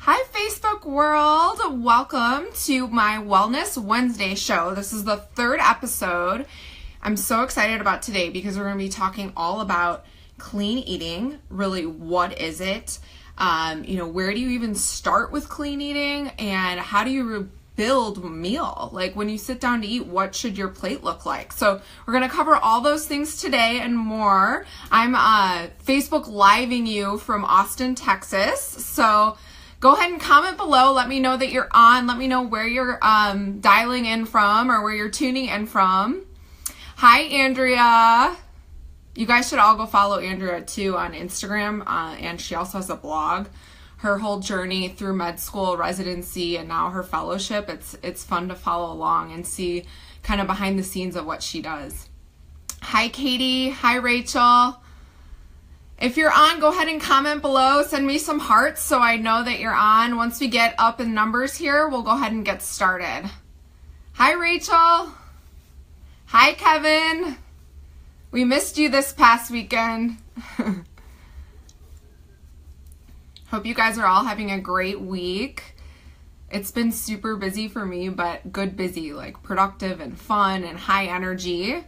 Hi, Facebook world. Welcome to my Wellness Wednesday show. This is the third episode. I'm so excited about today because we're going to be talking all about clean eating. Really, what is it? Where do you even start with clean eating, and how do you build a meal? Like when you sit down to eat, what should your plate look like? So we're going to cover all those things today and more. I'm Facebook living you from Austin, Texas. So go ahead and comment below. Let me know that you're on. Let me know where you're dialing in from or where you're tuning in from. Hi, Andrea. You guys should all go follow Andrea too on Instagram. And she also has a blog. Her whole journey through med school, residency, and now her fellowship. It's fun to follow along and see kind of behind the scenes of what she does. Hi, Katie. Hi, Rachel. If you're on, go ahead and comment below. Send me some hearts so I know that you're on. Once we get up in numbers here, we'll go ahead and get started. Hi, Rachel. Hi, Kevin. We missed you this past weekend. Hope you guys are all having a great week. It's been super busy for me, but good busy, like productive and fun and high energy.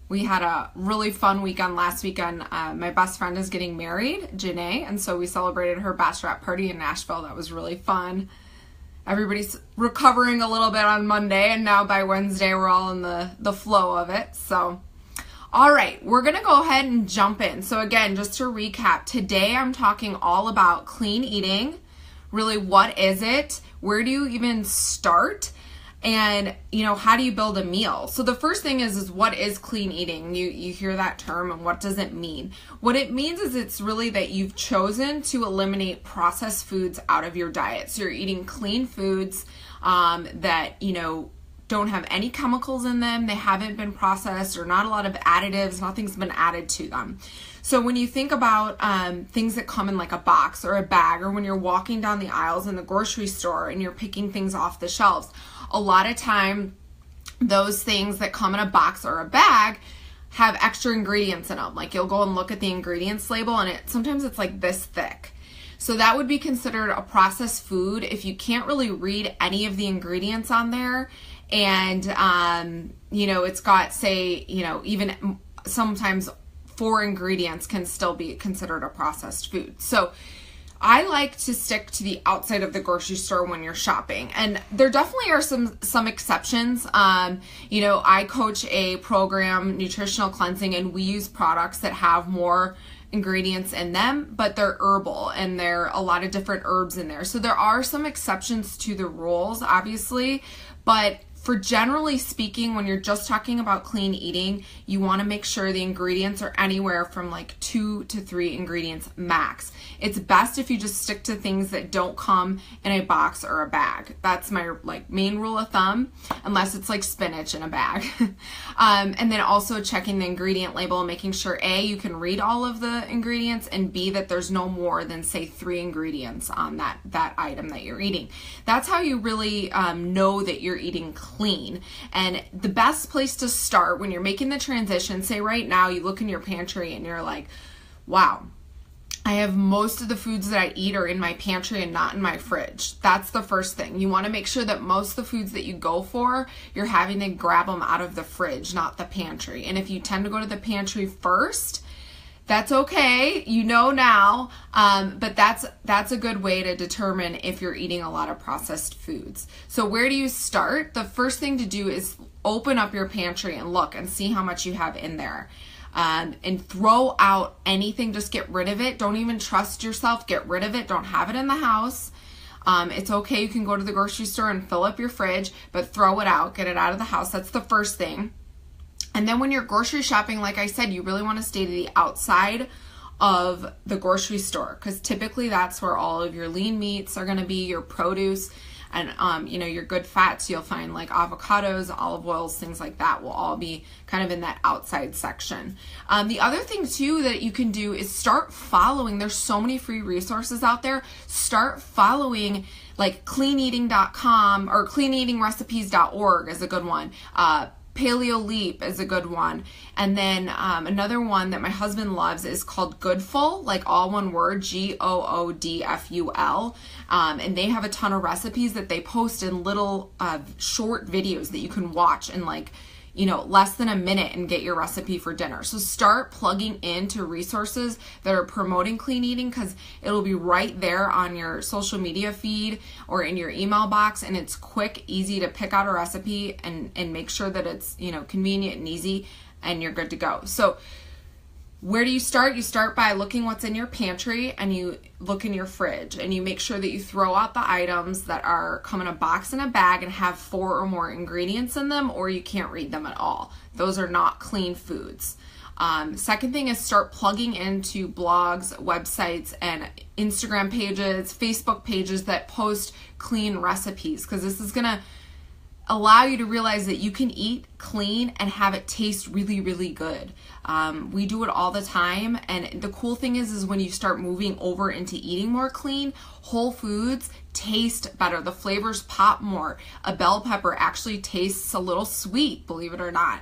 We had a really fun weekend last weekend. My best friend is getting married, Janae, and so we celebrated her bachelorette party in Nashville. That was really fun. Everybody's recovering a little bit on Monday, and now by Wednesday we're all in the flow of it. So, all right, we're going to go ahead and jump in. So again, just to recap, today I'm talking all about clean eating. Really, what is it? Where do you even start? And, how do you build a meal? So the first thing is what is clean eating? You hear that term, and what does it mean? What it means is it's really that you've chosen to eliminate processed foods out of your diet. So you're eating clean foods that, don't have any chemicals in them. They haven't been processed or not a lot of additives. Nothing's been added to them. So when you think about things that come in like a box or a bag, or when you're walking down the aisles in the grocery store and you're picking things off the shelves, a lot of time those things that come in a box or a bag have extra ingredients in them. Like you'll go and look at the ingredients label, and sometimes it's like this thick. So that would be considered a processed food if you can't really read any of the ingredients on there. And, it's got, say, even sometimes 4 ingredients can still be considered a processed food. So I like to stick to the outside of the grocery store when you're shopping. And there definitely are some exceptions. I coach a program, Nutritional Cleansing, and we use products that have more ingredients in them, but they're herbal and there are a lot of different herbs in there. So there are some exceptions to the rules, obviously, but for generally speaking, when you're just talking about clean eating, you want to make sure the ingredients are anywhere from like 2 to 3 ingredients max. It's best if you just stick to things that don't come in a box or a bag. That's my main rule of thumb, unless it's like spinach in a bag. And then also checking the ingredient label and making sure A, you can read all of the ingredients, and B, that there's no more than say 3 ingredients on that item that you're eating. That's how you really know that you're eating clean. And the best place to start when you're making the transition, say right now you look in your pantry and you're like, wow, I have most of the foods that I eat are in my pantry and not in my fridge. That's the first thing. You want to make sure that most of the foods that you go for, you're having to grab them out of the fridge, not the pantry. And if you tend to go to the pantry first, that's okay, now, but that's a good way to determine if you're eating a lot of processed foods. So where do you start? The first thing to do is open up your pantry and look and see how much you have in there. And throw out anything, just get rid of it. Don't even trust yourself, get rid of it. Don't have it in the house. It's okay, you can go to the grocery store and fill up your fridge, but throw it out, get it out of the house. That's the first thing. And then when you're grocery shopping, like I said, you really want to stay to the outside of the grocery store, because typically that's where all of your lean meats are going to be, your produce, and your good fats. You'll find like avocados, olive oils, things like that will all be kind of in that outside section. The other thing too that you can do is start following. There's so many free resources out there. Start following like cleaneating.com or cleaneatingrecipes.org is a good one. Paleo Leap is a good one. And then another one that my husband loves is called Goodful, like all one word, Goodful. And they have a ton of recipes that they post in little short videos that you can watch in like, you know, less than a minute and get your recipe for dinner. So start plugging into resources that are promoting clean eating, because it'll be right there on your social media feed or in your email box, and it's quick, easy to pick out a recipe and make sure that it's, you know, convenient and easy, and you're good to go. So where do you start? You start by looking what's in your pantry, and you look in your fridge, and you make sure that you throw out the items that come in a box and a bag and have 4 or more ingredients in them, or you can't read them at all. Those are not clean foods. Second thing is start plugging into blogs, websites, and Instagram pages, Facebook pages that post clean recipes, because this is gonna allow you to realize that you can eat clean and have it taste really, really good. We do it all the time, and the cool thing is when you start moving over into eating more clean, whole foods taste better. The flavors pop more. A bell pepper actually tastes a little sweet, believe it or not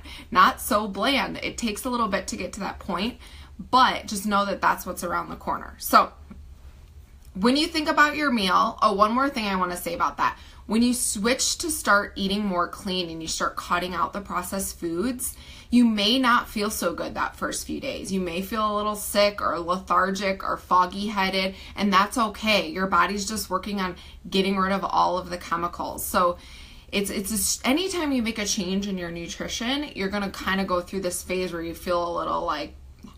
so bland. It takes a little bit to get to that point, but just know that that's what's around the corner. So when you think about your meal, one more thing I want to say about that. When you switch to start eating more clean and you start cutting out the processed foods, you may not feel so good that first few days. You may feel a little sick or lethargic or foggy headed, and that's okay. Your body's just working on getting rid of all of the chemicals. So it's anytime you make a change in your nutrition, you're going to kind of go through this phase where you feel a little like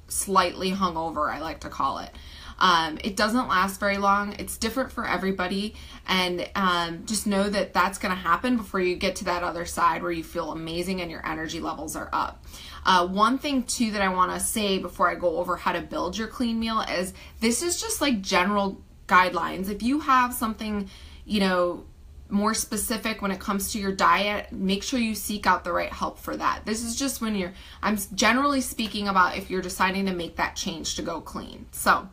slightly hungover, I like to call it. It doesn't last very long. It's different for everybody, and just know that that's going to happen before you get to that other side where you feel amazing and your energy levels are up. One thing too that I want to say before I go over how to build your clean meal is this is just like general guidelines. If you have something, you know, more specific when it comes to your diet, make sure you seek out the right help for that. This is just when I'm generally speaking about if you're deciding to make that change to go clean. So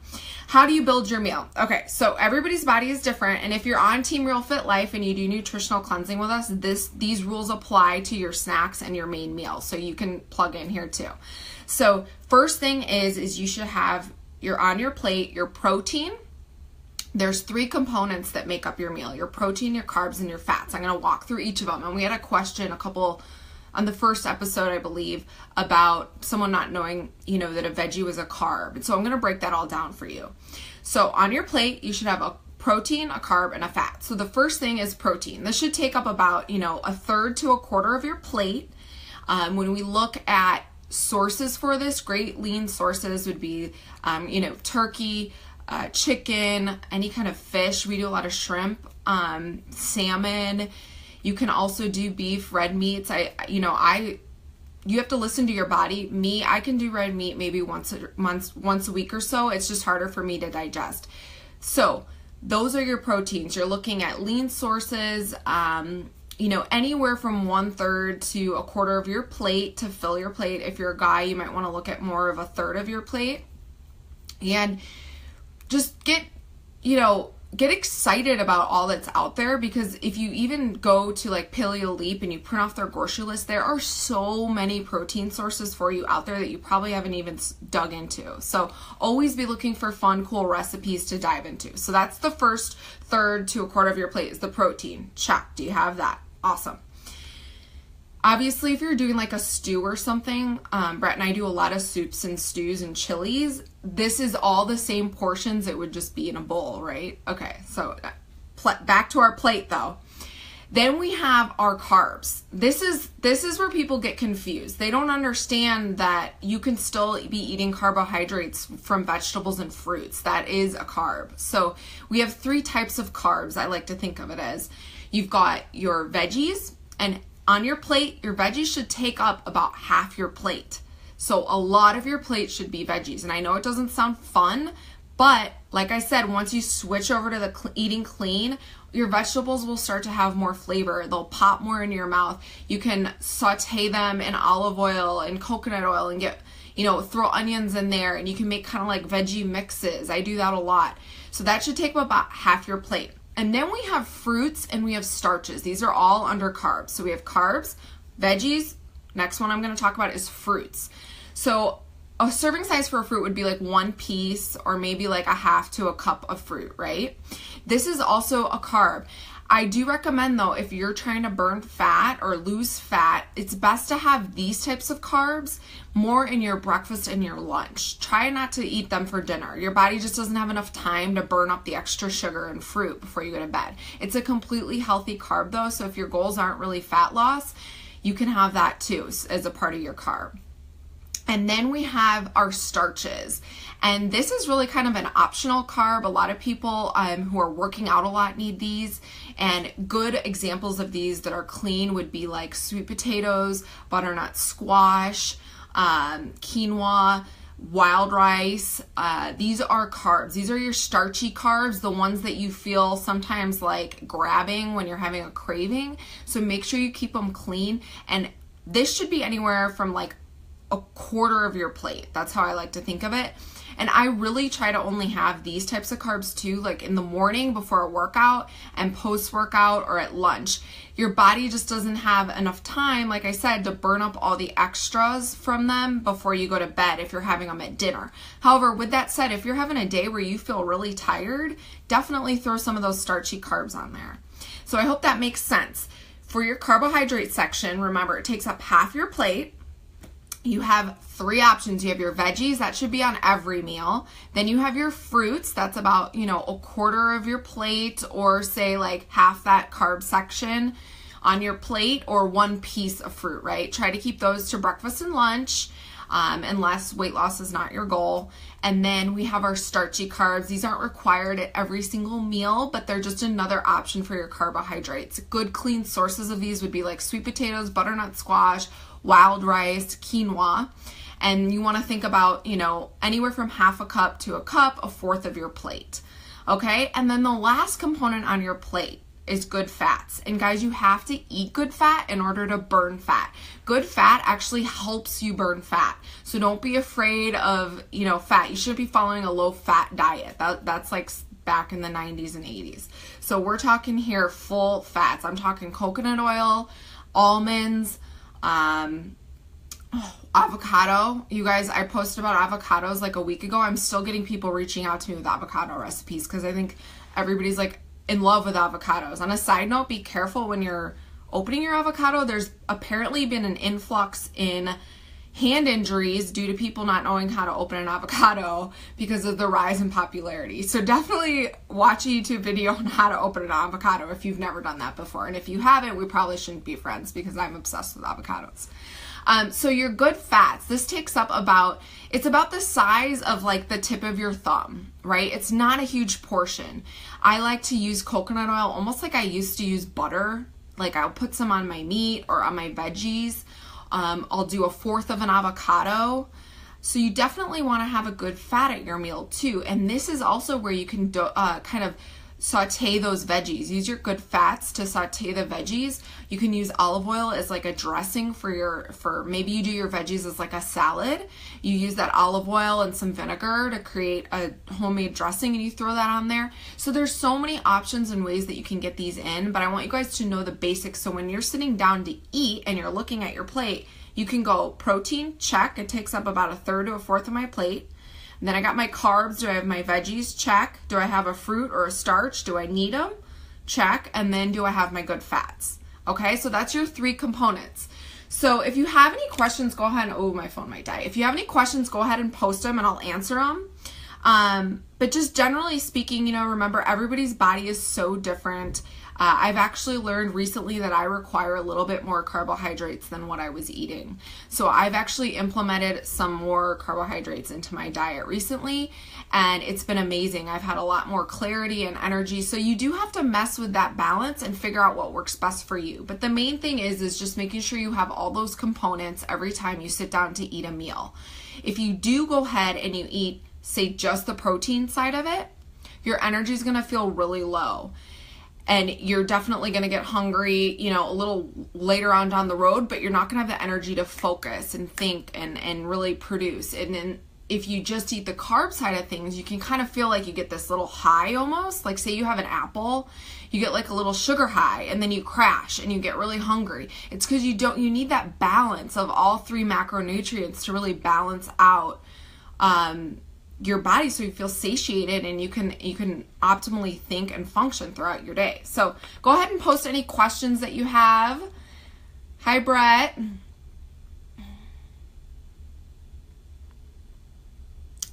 how do you build your meal? Okay, so everybody's body is different, and if you're on Team Real Fit Life and you do nutritional cleansing with us, these rules apply to your snacks and your main meal, so you can plug in here too. So first thing is you should have on your plate your protein. There's 3 components that make up your meal: your protein, your carbs, and your fats. I'm going to walk through each of them. And we had a question on the first episode, I believe, about someone not knowing, you know, that a veggie was a carb. And so I'm going to break that all down for you. So on your plate, you should have a protein, a carb, and a fat. So the first thing is protein. This should take up about, you know, 1/3 to 1/4 of your plate. When we look at sources for this, great lean sources would be, you know, turkey, chicken, any kind of fish. We do a lot of shrimp, salmon. You can also do beef, red meats. You have to listen to your body. Me, I can do red meat maybe once a week or so. It's just harder for me to digest. So those are your proteins. You're looking at lean sources, you know, anywhere from 1/3 to 1/4 of your plate to fill your plate. If you're a guy, you might want to look at more of 1/3 of your plate. And just get excited about all that's out there, because if you even go to like Paleo Leap and you print off their grocery list, there are so many protein sources for you out there that you probably haven't even dug into. So always be looking for fun, cool recipes to dive into. So that's the first 1/3 to 1/4 of your plate is the protein. Check. Do you have that? Awesome. Obviously, if you're doing like a stew or something, Brett and I do a lot of soups and stews and chilies. This is all the same portions. It would just be in a bowl, right? Okay, so back to our plate though. Then we have our carbs. This is where people get confused. They don't understand that you can still be eating carbohydrates from vegetables and fruits. That is a carb. So we have 3 types of carbs. I like to think of it as you've got your veggies, and on your plate, your veggies should take up about half your plate. So a lot of your plate should be veggies. And I know it doesn't sound fun, but like I said, once you switch over to the eating clean, your vegetables will start to have more flavor. They'll pop more in your mouth. You can saute them in olive oil and coconut oil and get, you know, throw onions in there, and you can make kind of like veggie mixes. I do that a lot. So that should take up about half your plate. And then we have fruits and we have starches. These are all under carbs. So we have carbs, veggies, Next one I'm going to talk about is fruits. So a serving size for a fruit would be like 1 piece or maybe like a half to a cup of fruit, right? This is also a carb. I do recommend though, if you're trying to burn fat or lose fat, it's best to have these types of carbs more in your breakfast and your lunch. Try not to eat them for dinner. Your body just doesn't have enough time to burn up the extra sugar and fruit before you go to bed. It's a completely healthy carb though, so if your goals aren't really fat loss, you can have that too as a part of your carb. And then we have our starches. And this is really kind of an optional carb. A lot of people who are working out a lot need these. And good examples of these that are clean would be like sweet potatoes, butternut squash, quinoa, wild rice. These are carbs. These are your starchy carbs, the ones that you feel sometimes like grabbing when you're having a craving. So make sure you keep them clean. And this should be anywhere from like a quarter of your plate. That's how I like to think of it. And I really try to only have these types of carbs too, like in the morning before a workout and post-workout or at lunch. Your body just doesn't have enough time, like I said, to burn up all the extras from them before you go to bed if you're having them at dinner. However, with that said, if you're having a day where you feel really tired, definitely throw some of those starchy carbs on there. So I hope that makes sense. For your carbohydrate section, remember it takes up half your plate. You have 3 options. You have your veggies, that should be on every meal. Then you have your fruits, that's about, a quarter of your plate, or say like half that carb section on your plate, or 1 piece of fruit, right? Try to keep those to breakfast and lunch, unless weight loss is not your goal. And then we have our starchy carbs. These aren't required at every single meal, but they're just another option for your carbohydrates. Good clean sources of these would be like sweet potatoes, butternut squash, wild rice, quinoa. And you want to think about, anywhere from half a cup to a cup, a fourth of your plate. Okay? And then the last component on your plate is good fats. And guys, you have to eat good fat in order to burn fat. Good fat actually helps you burn fat. So don't be afraid of, fat. You shouldn't be following a low fat diet. That's like back in the 90s and 80s. So we're talking here full fats. I'm talking coconut oil, almonds, avocado. You guys, I posted about avocados like a week ago. I'm still getting people reaching out to me with avocado recipes because I think everybody's like in love with avocados. On a side note, be careful when you're opening your avocado. There's apparently been an influx in hand injuries due to people not knowing how to open an avocado because of the rise in popularity. So definitely watch a YouTube video on how to open an avocado if you've never done that before. And if you haven't, we probably shouldn't be friends because I'm obsessed with avocados. So your good fats, this takes up it's about the size of like the tip of your thumb, right? It's not a huge portion. I like to use coconut oil almost like I used to use butter. Like I'll put some on my meat or on my veggies. I'll do a fourth of an avocado. So you definitely want to have a good fat at your meal too. And this is also where you can kind of saute those veggies. Use your good fats to saute the veggies. You can use olive oil as like a dressing for maybe you do your veggies as like a salad. You use that olive oil and some vinegar to create a homemade dressing and you throw that on there. So there's so many options and ways that you can get these in, but I want you guys to know the basics. So when you're sitting down to eat and you're looking at your plate, you can go protein, check. It takes up about a third to a fourth of my plate. And then I got my carbs. Do I have my veggies? Check. Do I have a fruit or a starch? Do I need them? Check. And then do I have my good fats? Okay, so that's your 3 components. So if you have any questions, go ahead and, oh, my phone might die. If you have any questions, go ahead and post them and I'll answer them. But just generally speaking, remember everybody's body is so different. I've actually learned recently that I require a little bit more carbohydrates than what I was eating. So I've actually implemented some more carbohydrates into my diet recently, and it's been amazing. I've had a lot more clarity and energy. So you do have to mess with that balance and figure out what works best for you. But the main thing is just making sure you have all those components every time you sit down to eat a meal. If you do go ahead and you eat, say, just the protein side of it, your energy is going to feel really low. And you're definitely going to get hungry, a little later on down the road, but you're not going to have the energy to focus and think and really produce. And if you just eat the carb side of things, you can kind of feel like you get this little high almost. Like say you have an apple, you get like a little sugar high and then you crash and you get really hungry. It's because you need that balance of all 3 macronutrients to really balance out your body so you feel satiated and you can optimally think and function throughout your day. So go ahead and post any questions that you have. Hi, Brett.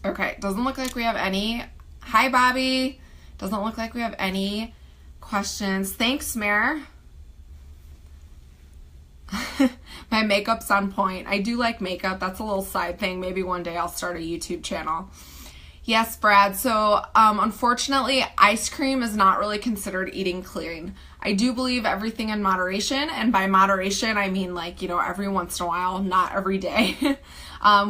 Okay, doesn't look like we have any. Hi, Bobby. Doesn't look like we have any questions. Thanks, Mare. My makeup's on point. I do like makeup. That's a little side thing. Maybe one day I'll start a YouTube channel. Yes, Brad. So, unfortunately, ice cream is not really considered eating clean. I do believe everything in moderation, and by moderation, I mean like, every once in a while, not every day.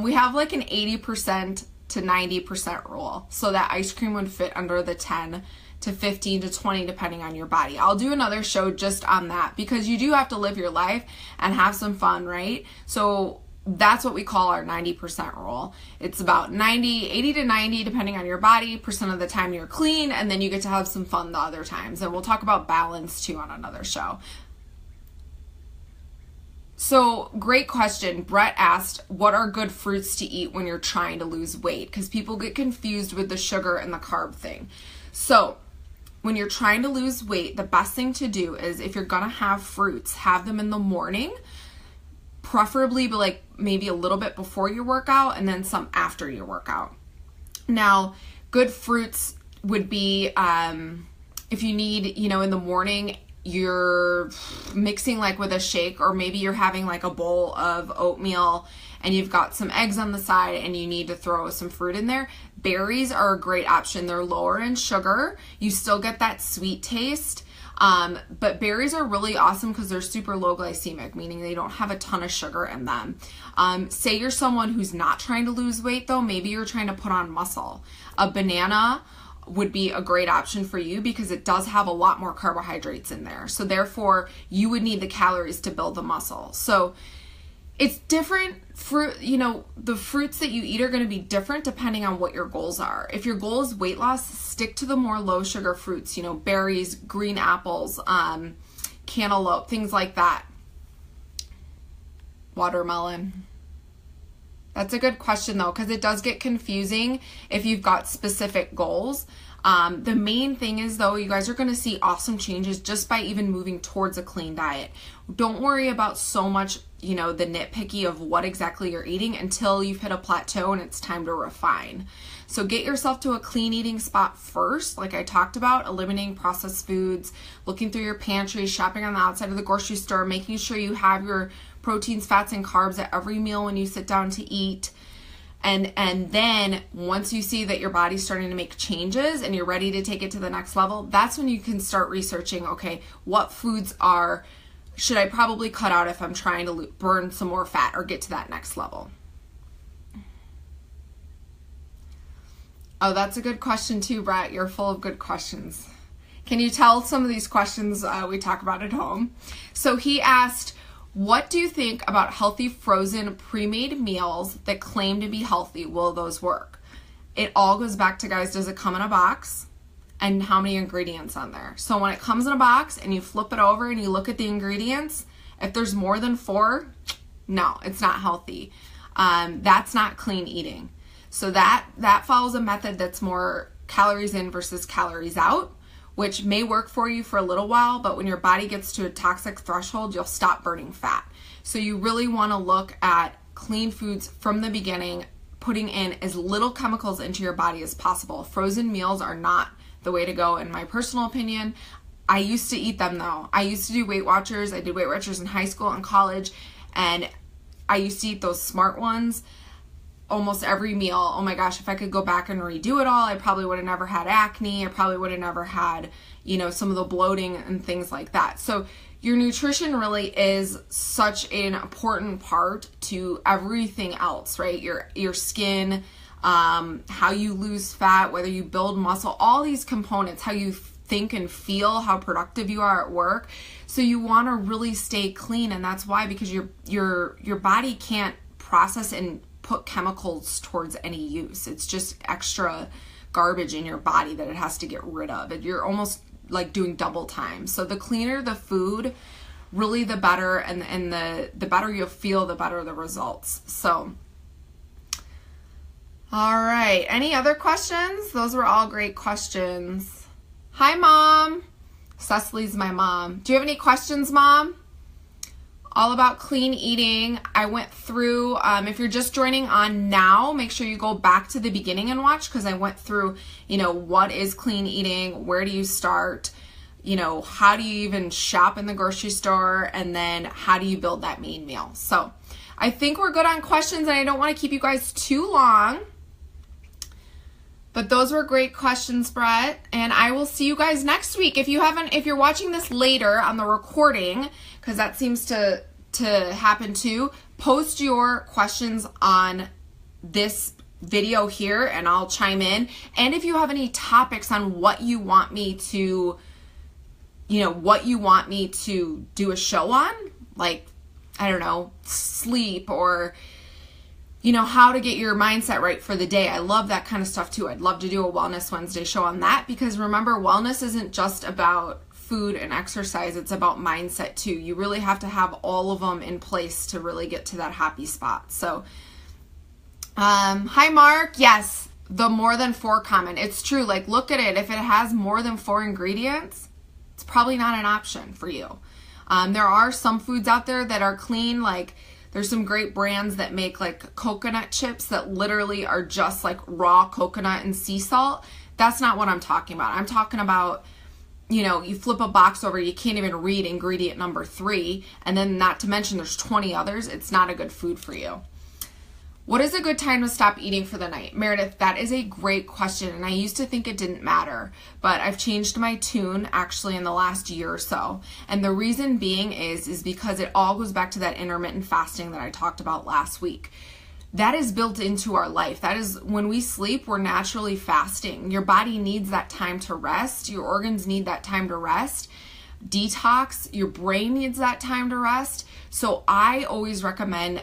We have like an 80% to 90% rule, so that ice cream would fit under the 10 to 15 to 20 depending on your body. I'll do another show just on that because you do have to live your life and have some fun, right? So that's what we call our 90% rule. It's about 80 to 90 depending on your body percent of the time you're clean, and then you get to have some fun the other times. And we'll talk about balance too on another show. So, great question. Brett asked, what are good fruits to eat when you're trying to lose weight? Because people get confused with the sugar and the carb thing. So, when you're trying to lose weight, the best thing to do is if you're going to have fruits, have them in the morning, preferably like maybe a little bit before your workout and then some after your workout. Now, good fruits would be if you need, in the morning, you're mixing like with a shake, or maybe you're having like a bowl of oatmeal and you've got some eggs on the side and you need to throw some fruit in there. Berries are a great option. They're lower in sugar. You still get that sweet taste. But berries are really awesome because they're super low glycemic, meaning they don't have a ton of sugar in them. Say you're someone who's not trying to lose weight though, maybe you're trying to put on muscle. A banana would be a great option for you because it does have a lot more carbohydrates in there. So therefore you would need the calories to build the muscle. So it's different fruit, the fruits that you eat are going to be different depending on what your goals are. If your goal is weight loss, stick to the more low sugar fruits, berries, green apples, cantaloupe, things like that. Watermelon. That's a good question though, because it does get confusing if you've got specific goals. The main thing is though, you guys are going to see awesome changes just by even moving towards a clean diet. Don't worry about so much, the nitpicky of what exactly you're eating until you've hit a plateau and it's time to refine. So get yourself to a clean eating spot first, like I talked about, eliminating processed foods, looking through your pantry, shopping on the outside of the grocery store, making sure you have your proteins, fats, and carbs at every meal when you sit down to eat. And then once you see that your body's starting to make changes and you're ready to take it to the next level, that's when you can start researching, okay, what foods should I probably cut out if I'm trying to burn some more fat or get to that next level? Oh, that's a good question too, Brett. You're full of good questions. Can you tell some of these questions we talk about at home? So he asked, what do you think about healthy frozen pre-made meals that claim to be healthy? Will those work? It all goes back to, guys, does it come in a box and how many ingredients on there? So when it comes in a box and you flip it over and you look at the ingredients, if there's more than 4, no, it's not healthy. That's not clean eating. So that follows a method that's more calories in versus calories out, which may work for you for a little while, but when your body gets to a toxic threshold, you'll stop burning fat. So you really want to look at clean foods from the beginning, putting in as little chemicals into your body as possible. Frozen meals are not the way to go, in my personal opinion. I used to eat them though. I used to do Weight Watchers. I did Weight Watchers in high school and college, and I used to eat those Smart Ones almost every meal. Oh my gosh, if I could go back and redo it all, I probably would have never had acne. I probably would have never had, some of the bloating and things like that. So your nutrition really is such an important part to everything else, right? Your skin, how you lose fat, whether you build muscle, all these components, how you think and feel, how productive you are at work. So you want to really stay clean, and that's why, because your body can't process and put chemicals towards any use. It's just extra garbage in your body that it has to get rid of. You're almost like doing double time. So the cleaner the food, really the better, and the better you'll feel, the better the results. So, all right. Any other questions? Those were all great questions. Hi, Mom. Cecily's my mom. Do you have any questions, Mom? All about clean eating. I went through, if you're just joining on now, make sure you go back to the beginning and watch, because I went through, what is clean eating? Where do you start? How do you even shop in the grocery store? And then how do you build that main meal? So I think we're good on questions, and I don't want to keep you guys too long. But those were great questions, Brett. And I will see you guys next week. If you're watching this later on the recording, because that seems to happen too, post your questions on this video here and I'll chime in. And if you have any topics on what you want me to, do a show on, like, I don't know, sleep, or how to get your mindset right for the day. I love that kind of stuff too. I'd love to do a Wellness Wednesday show on that, because remember, wellness isn't just about food and exercise. It's about mindset too. You really have to have all of them in place to really get to that happy spot. So, hi, Mark. Yes, the more than 4 comment. It's true. Like, look at it. If it has more than 4 ingredients, it's probably not an option for you. There are some foods out there that are clean, like there's some great brands that make like coconut chips that literally are just like raw coconut and sea salt. That's not what I'm talking about. I'm talking about, you flip a box over, you can't even read ingredient number 3, and then not to mention there's 20 others. It's not a good food for you. What is a good time to stop eating for the night? Meredith, that is a great question, and I used to think it didn't matter, but I've changed my tune actually in the last year or so. And the reason being is because it all goes back to that intermittent fasting that I talked about last week. That is built into our life. That is, when we sleep, we're naturally fasting. Your body needs that time to rest. Your organs need that time to rest. Detox, your brain needs that time to rest. So I always recommend,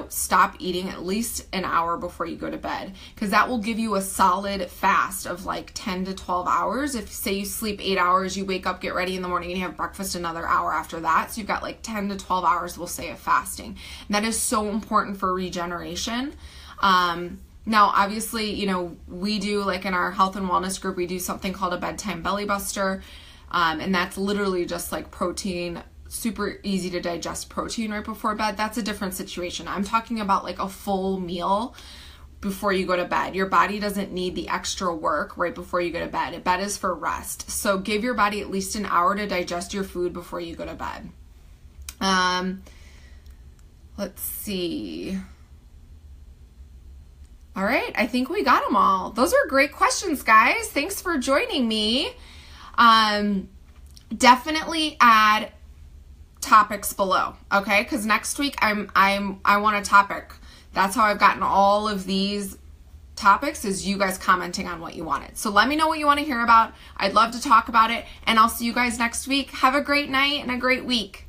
stop eating at least an hour before you go to bed, because that will give you a solid fast of like 10 to 12 hours. If say you sleep 8 hours, you wake up, get ready in the morning, and you have breakfast another hour after that. So you've got like 10 to 12 hours, we'll say, of fasting. And that is so important for regeneration. Now, obviously, we do, like in our health and wellness group, we do something called a bedtime belly buster. And that's literally just like protein, super easy to digest protein right before bed. That's a different situation. I'm talking about like a full meal before you go to bed. Your body doesn't need the extra work right before you go to bed. Bed is for rest. So give your body at least an hour to digest your food before you go to bed. Let's see. All right, I think we got them all. Those are great questions, guys. Thanks for joining me. Definitely add topics below, okay? Because next week I want a topic. That's how I've gotten all of these topics, is you guys commenting on what you wanted. So let me know what you want to hear about. I'd love to talk about it, and I'll see you guys next week. Have a great night and a great week.